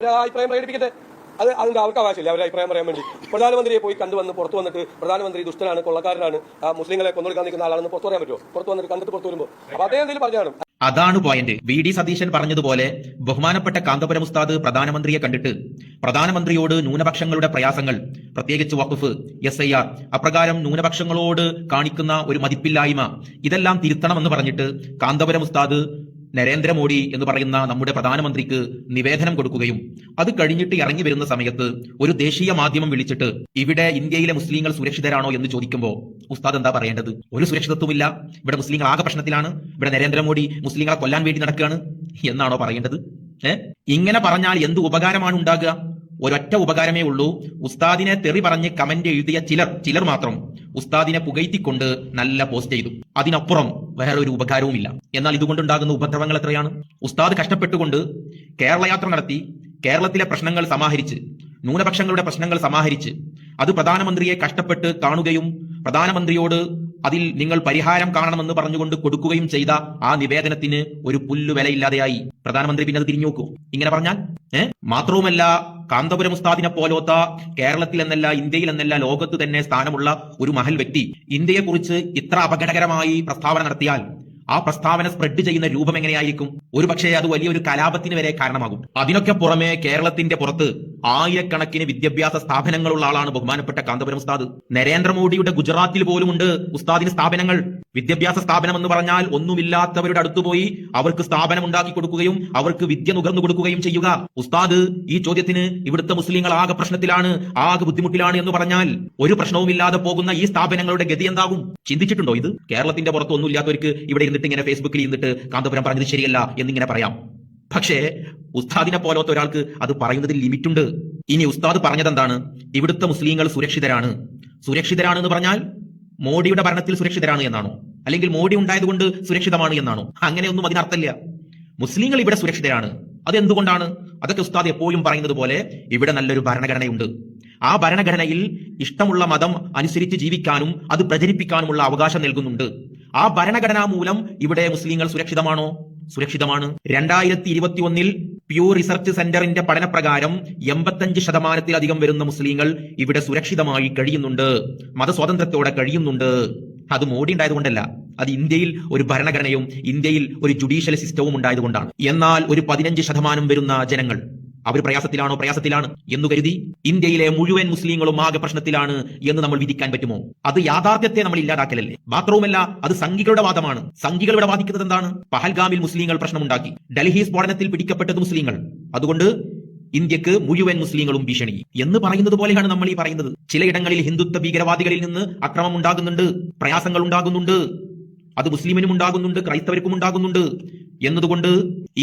അഭിപ്രായം പ്രകടിപ്പിക്കട്ടെ. അതിന്റെ അവർക്ക് അവകാശമില്ല അവരുടെ അഭിപ്രായം പറയാൻ വേണ്ടി. പ്രധാനമന്ത്രിയെ പോയി കണ്ടുവന്ന് പുറത്തു വന്നിട്ട് പ്രധാനമന്ത്രി ദുഷ്ടനാണ്, കൊള്ളക്കാരനാണ്, മുസ്ലിങ്ങളെ കൊന്നൊടുക്കാൻ നിൽക്കുന്ന ആളാണെന്ന് പുറത്തു പറയാൻ പറ്റുമോ? പുറത്തു വന്നിട്ട് കണ്ടിട്ട് പുറത്തു വരുമ്പോൾ അപ്പൊ അദ്ദേഹം എന്തെങ്കിലും പറഞ്ഞാണ്. അതാണ് പോയിന്റ്. വി ഡി സതീശൻ പറഞ്ഞതുപോലെ ബഹുമാനപ്പെട്ട കാന്തപുരം ഉസ്താദ് പ്രധാനമന്ത്രിയെ കണ്ടിട്ട് പ്രധാനമന്ത്രിയോട് ന്യൂനപക്ഷങ്ങളുടെ പ്രയാസങ്ങൾ, പ്രത്യേകിച്ച് വഖഫ്, SIR, അപ്രകാരം ന്യൂനപക്ഷങ്ങളോട് കാണിക്കുന്ന ഒരു മതിപ്പില്ലായ്മ, ഇതെല്ലാം തിരുത്തണമെന്ന് പറഞ്ഞിട്ട് കാന്തപുരം ഉസ്താദ് നരേന്ദ്രമോദി എന്ന് പറയുന്ന നമ്മുടെ പ്രധാനമന്ത്രിക്ക് നിവേദനം കൊടുക്കുകയും അത് കഴിഞ്ഞിട്ട് ഇറങ്ങി വരുന്ന സമയത്ത് ഒരു ദേശീയ മാധ്യമം വിളിച്ചിട്ട് ഇവിടെ ഇന്ത്യയിലെ മുസ്ലിങ്ങൾ സുരക്ഷിതരാണോ എന്ന് ചോദിക്കുമ്പോൾ ഉസ്താദ് എന്താ പറയേണ്ടത്? ഒരു സുരക്ഷിതത്വമില്ല, ഇവിടെ മുസ്ലിങ്ങൾ ആകെ പ്രശ്നത്തിലാണ്, ഇവിടെ നരേന്ദ്രമോദി മുസ്ലിങ്ങളെ കൊല്ലാൻ വേണ്ടി നടക്കുകയാണ് എന്നാണോ പറയേണ്ടത്? ഇങ്ങനെ പറഞ്ഞാൽ എന്ത് ഉപകാരമാണ് ഉണ്ടാകുക? ഒരൊറ്റ ഉപകാരമേ ഉള്ളൂ. ഉസ്താദിനെ തെറി പറഞ്ഞ് കമന്റ് എഴുതിയ ചിലർ മാത്രം ഉസ്താദിനെ പുകഴ്ത്തിക്കൊണ്ട് നല്ല പോസ്റ്റ് ചെയ്തു. അതിനപ്പുറം വേറെ ഒരു ഉപകാരവുമില്ല. എന്നാൽ ഇതുകൊണ്ടുണ്ടാകുന്ന ഉപദ്രവങ്ങൾ എത്രയാണ്? ഉസ്താദ് കഷ്ടപ്പെട്ടുകൊണ്ട് കേരള യാത്ര നടത്തി കേരളത്തിലെ പ്രശ്നങ്ങൾ സമാഹരിച്ച്, ന്യൂനപക്ഷങ്ങളുടെ പ്രശ്നങ്ങൾ സമാഹരിച്ച് അത് പ്രധാനമന്ത്രിയെ കഷ്ടപ്പെട്ട് കാണുകയും പ്രധാനമന്ത്രിയോട് അതിൽ നിങ്ങൾ പരിഹാരം കാണണമെന്ന് പറഞ്ഞുകൊണ്ട് കൊടുക്കുകയും ചെയ്ത ആ നിവേദനത്തിന് ഒരു പുല്ലു വിലയില്ലാതെയായി. പ്രധാനമന്ത്രി പിന്നെ അത് തിരിഞ്ഞു നോക്കൂ ഇങ്ങനെ പറഞ്ഞാൽ? മാത്രവുമല്ല, കാന്തപുരം ഉസ്താദിനെ പോലോത്ത കേരളത്തിൽ എന്നല്ല ഇന്ത്യയിൽ എന്നല്ല ലോകത്ത് തന്നെ സ്ഥാനമുള്ള ഒരു മഹൽ വ്യക്തി ഇന്ത്യയെക്കുറിച്ച് ഇത്ര അപകടകരമായി പ്രസ്താവന നടത്തിയാൽ ആ പ്രസ്താവന സ്പ്രെഡ് ചെയ്യുന്ന രൂപം എങ്ങനെയായിരിക്കും? ഒരുപക്ഷെ അത് വലിയൊരു കലാപത്തിന് വരെ കാരണമാകും. അതിനൊക്കെ പുറമെ കേരളത്തിന്റെ പുറത്ത് ആയിരക്കണക്കിന് വിദ്യാഭ്യാസ സ്ഥാപനങ്ങളുള്ള ആളാണ് ബഹുമാനപ്പെട്ട കാന്തപുരം ഉസ്താദ്. നരേന്ദ്രമോദിയുടെ ഗുജറാത്തിൽ പോലുമുണ്ട് ഉസ്താദിന് സ്ഥാപനങ്ങൾ. വിദ്യാഭ്യാസ സ്ഥാപനം എന്ന് പറഞ്ഞാൽ ഒന്നുമില്ലാത്തവരുടെ അടുത്തുപോയി അവർക്ക് സ്ഥാപനം ഉണ്ടാക്കി കൊടുക്കുകയും അവർക്ക് വിദ്യ നുകർന്നു കൊടുക്കുകയും ചെയ്യുക. ഉസ്താദ് ഈ ചോദ്യത്തിന് ഇവിടുത്തെ മുസ്ലിങ്ങൾ ആകെ പ്രശ്നത്തിലാണ്, ആകെ ബുദ്ധിമുട്ടിലാണ് എന്ന് പറഞ്ഞാൽ ഒരു പ്രശ്നവുമില്ലാതെ പോകുന്ന ഈ സ്ഥാപനങ്ങളുടെ ഗതി എന്താകും? ചിന്തിച്ചിട്ടുണ്ടോ ഇത്? കേരളത്തിന്റെ പുറത്ത് ഒന്നുമില്ലാത്തവർക്ക് ഇവിടെ ഇരുന്നിട്ട് ഇങ്ങനെ ഫേസ്ബുക്കിൽ ഇരുന്നിട്ട് കാന്തപുരം പറഞ്ഞത് ശരിയല്ല എന്നിങ്ങനെ പറയാം. പക്ഷേ ഉസ്താദിനെ പോലത്തെ ഒരാൾക്ക് അത് പറയുന്നതിൽ ലിമിറ്റുണ്ട്. ഇനി ഉസ്താദ് പറഞ്ഞതെന്താണ്? ഇവിടുത്തെ മുസ്ലിങ്ങൾ സുരക്ഷിതരാണ്. സുരക്ഷിതരാണ് എന്ന് പറഞ്ഞാൽ മോഡിയുടെ ഭരണത്തിൽ സുരക്ഷിതരാണ് എന്നാണോ? അല്ലെങ്കിൽ മോഡി ഉണ്ടായതുകൊണ്ട് സുരക്ഷിതമാണ് എന്നാണോ? അങ്ങനെയൊന്നും അതിനർത്ഥമില്ല. മുസ്ലിങ്ങൾ ഇവിടെ സുരക്ഷിതരാണ്. അതെന്തുകൊണ്ടാണ്? അതൊക്കെ ഉസ്താദ് എപ്പോഴും പറയുന്നത് പോലെ ഇവിടെ നല്ലൊരു ഭരണഘടനയുണ്ട്. ആ ഭരണഘടനയിൽ ഇഷ്ടമുള്ള മതം അനുസരിച്ച് ജീവിക്കാനും അത് പ്രചരിപ്പിക്കാനുമുള്ള അവകാശം നൽകുന്നുണ്ട്. ആ ഭരണഘടനാ മൂലം ഇവിടെ മുസ്ലിങ്ങൾ സുരക്ഷിതമാണോ? സുരക്ഷിതമാണ്. 2021 പ്യൂ റിസർച്ച് സെന്ററിന്റെ പഠനപ്രകാരം 85% വരുന്ന മുസ്ലിങ്ങൾ ഇവിടെ സുരക്ഷിതമായി കഴിയുന്നുണ്ട്, മതസ്വാതന്ത്ര്യത്തോടെ കഴിയുന്നുണ്ട്. അത് മോഡി ഉണ്ടായതുകൊണ്ടല്ല, അത് ഇന്ത്യയിൽ ഒരു ഭരണഘടനയും ഇന്ത്യയിൽ ഒരു ജുഡീഷ്യൽ സിസ്റ്റവും ഉണ്ടായതുകൊണ്ടാണ്. എന്നാൽ ഒരു 15% വരുന്ന ജനങ്ങൾ അവർ പ്രയാസത്തിലാണോ? പ്രയാസത്തിലാണ് എന്ന് കരുതി ഇന്ത്യയിലെ മുഴുവൻ മുസ്ലിങ്ങളും ആകെ പ്രശ്നത്തിലാണ് എന്ന് നമ്മൾ വിധിക്കാൻ പറ്റുമോ? അത് യാഥാർത്ഥ്യത്തെ നമ്മൾ ഇല്ലാതാക്കലല്ലേ? മാത്രവുമല്ല, അത് സംഘികളുടെ വാദമാണ്. സംഘികൾ ഇവിടെ വാദിക്കുന്നത് എന്താണ്? പഹൽഗാമിൽ മുസ്ലിങ്ങൾ പ്രശ്നമുണ്ടാക്കി, ഡൽഹി സ്ഫോടനത്തിൽ പിടിക്കപ്പെട്ടത് മുസ്ലിങ്ങൾ, അതുകൊണ്ട് ഇന്ത്യക്ക് മുഴുവൻ മുസ്ലിങ്ങളും ഭീഷണി എന്ന് പറയുന്നത് പോലെയാണ് നമ്മൾ ഈ പറയുന്നത്. ചിലയിടങ്ങളിൽ ഹിന്ദുത്വ ഭീകരവാദികളിൽ നിന്ന് അക്രമം ഉണ്ടാകുന്നുണ്ട്, പ്രയാസങ്ങൾ ഉണ്ടാകുന്നുണ്ട്. അത് മുസ്ലിമിനും ഉണ്ടാകുന്നുണ്ട്, ക്രൈസ്തവർക്കും ഉണ്ടാകുന്നുണ്ട്. എന്നതുകൊണ്ട്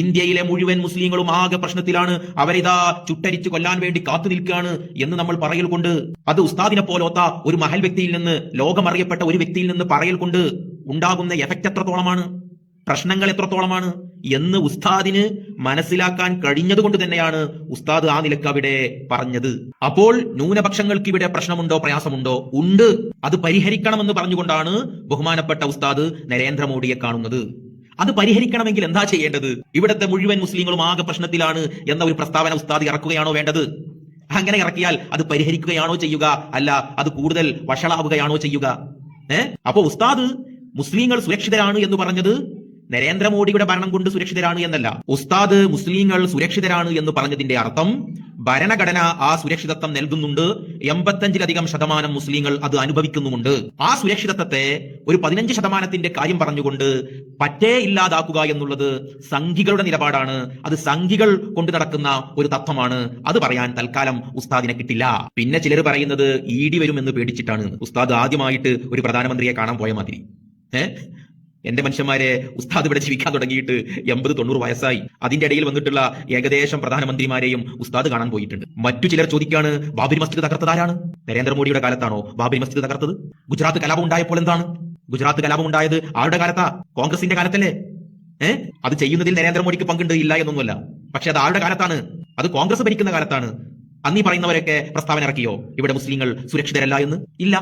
ഇന്ത്യയിലെ മുഴുവൻ മുസ്ലിങ്ങളും ആകെ പ്രശ്നത്തിലാണ്, അവരിതാ ചുട്ടരിച്ച് കൊല്ലാൻ വേണ്ടി കാത്തു നിൽക്കുകയാണ് എന്ന് നമ്മൾ പറയൽ കൊണ്ട്, അത് ഉസ്താദിനെ പോലോത്ത ഒരു മഹൽ വ്യക്തിയിൽ നിന്ന്, ലോകമറിയപ്പെട്ട ഒരു വ്യക്തിയിൽ നിന്ന് പറയൽ കൊണ്ട് ഉണ്ടാകുന്ന എഫക്റ്റ് എത്രത്തോളമാണ്, പ്രശ്നങ്ങൾ എത്രത്തോളമാണ് എന്ന് ഉസ്താദിന് മനസ്സിലാക്കാൻ കഴിഞ്ഞതുകൊണ്ട് തന്നെയാണ് ഉസ്താദ് ആ നിലക്ക് അവിടെ പറഞ്ഞത്. അപ്പോൾ ന്യൂനപക്ഷങ്ങൾക്ക് ഇവിടെ പ്രശ്നമുണ്ടോ? പ്രയാസമുണ്ടോ? ഉണ്ട്. അത് പരിഹരിക്കണമെന്ന് പറഞ്ഞുകൊണ്ടാണ് ബഹുമാനപ്പെട്ട ഉസ്താദ് നരേന്ദ്രമോദിയെ കാണുന്നത്. അത് പരിഹരിക്കണമെങ്കിൽ എന്താ ചെയ്യേണ്ടത്? ഇവിടുത്തെ മുഴുവൻ മുസ്ലിങ്ങളും ആകെ പ്രശ്നത്തിലാണ് എന്ന ഒരു പ്രസ്താവന ഉസ്താദ് ഇറക്കുകയാണോ വേണ്ടത്? അങ്ങനെ ഇറക്കിയാൽ അത് പരിഹരിക്കുകയാണോ ചെയ്യുക? അല്ല, അത് കൂടുതൽ വഷളാവുകയാണോ ചെയ്യുക? അപ്പോ ഉസ്താദ് മുസ്ലിങ്ങൾ സുരക്ഷിതരാണ് എന്ന് പറഞ്ഞത് നരേന്ദ്രമോദിയുടെ ഭരണം കൊണ്ട് സുരക്ഷിതരാണ് എന്നല്ല. ഉസ്താദ് മുസ്ലിങ്ങൾ സുരക്ഷിതരാണ് എന്ന് പറഞ്ഞതിന്റെ അർത്ഥം ഭരണഘടന ആ സുരക്ഷിതത്വം നൽകുന്നുണ്ട്. 85% മുസ്ലിങ്ങൾ അത് അനുഭവിക്കുന്നുമുണ്ട്. ആ സുരക്ഷിതത്വത്തെ ഒരു 15% കാര്യം പറഞ്ഞുകൊണ്ട് പറ്റേ ഇല്ലാതാക്കുക എന്നുള്ളത് സംഘികളുടെ നിലപാടാണ്. അത് സംഘികൾ കൊണ്ടു നടക്കുന്ന ഒരു തത്വമാണ്. അത് പറയാൻ തൽക്കാലം ഉസ്താദിനെ കിട്ടില്ല. പിന്നെ ചിലർ പറയുന്നത് ED വരുമെന്ന് പേടിച്ചിട്ടാണ്. ഉസ്താദ് ആദ്യമായിട്ട് ഒരു പ്രധാനമന്ത്രിയെ കാണാൻ പോയ മാതിരി. എന്റെ മനുഷ്യന്മാരെ, ഉസ്താദ് ഇവിടെ ജീവിക്കാൻ തുടങ്ങിയിട്ട് 80-90 വയസ്സായി. അതിന്റെ ഇടയിൽ വന്നിട്ടുള്ള ഏകദേശം പ്രധാനമന്ത്രിമാരെയും ഉസ്താദ് കാണാൻ പോയിട്ടുണ്ട്. മറ്റു ചിലർ ചോദിക്കാണ്, ബാബരി മസ്ജിദ് തകർത്തത് ആരാണ്? നരേന്ദ്രമോദിയുടെ കാലത്താണോ ബാബരി മസ്ജിദ് തകർത്തത്? ഗുജറാത്ത് കലാപം ഉണ്ടായപ്പോൾ എന്താണ്? ഗുജറാത്ത് കലാപം ഉണ്ടായത് ആരുടെ കാലത്താ? കോൺഗ്രസിന്റെ കാലത്തല്ലേ? അത് ചെയ്യുന്നതിൽ നരേന്ദ്രമോദിക്ക് പങ്കുണ്ട്, ഇല്ല എന്നൊന്നുമല്ല. പക്ഷെ അത് ആരുടെ കാലത്താണ്? അത് കോൺഗ്രസ് ഭരിക്കുന്ന കാലത്താണ്. അന്നീ പറയുന്നവരൊക്കെ പ്രസ്താവന ഇറക്കിയോ ഇവിടെ മുസ്ലിങ്ങൾ സുരക്ഷിതരല്ല എന്ന്? ഇല്ല.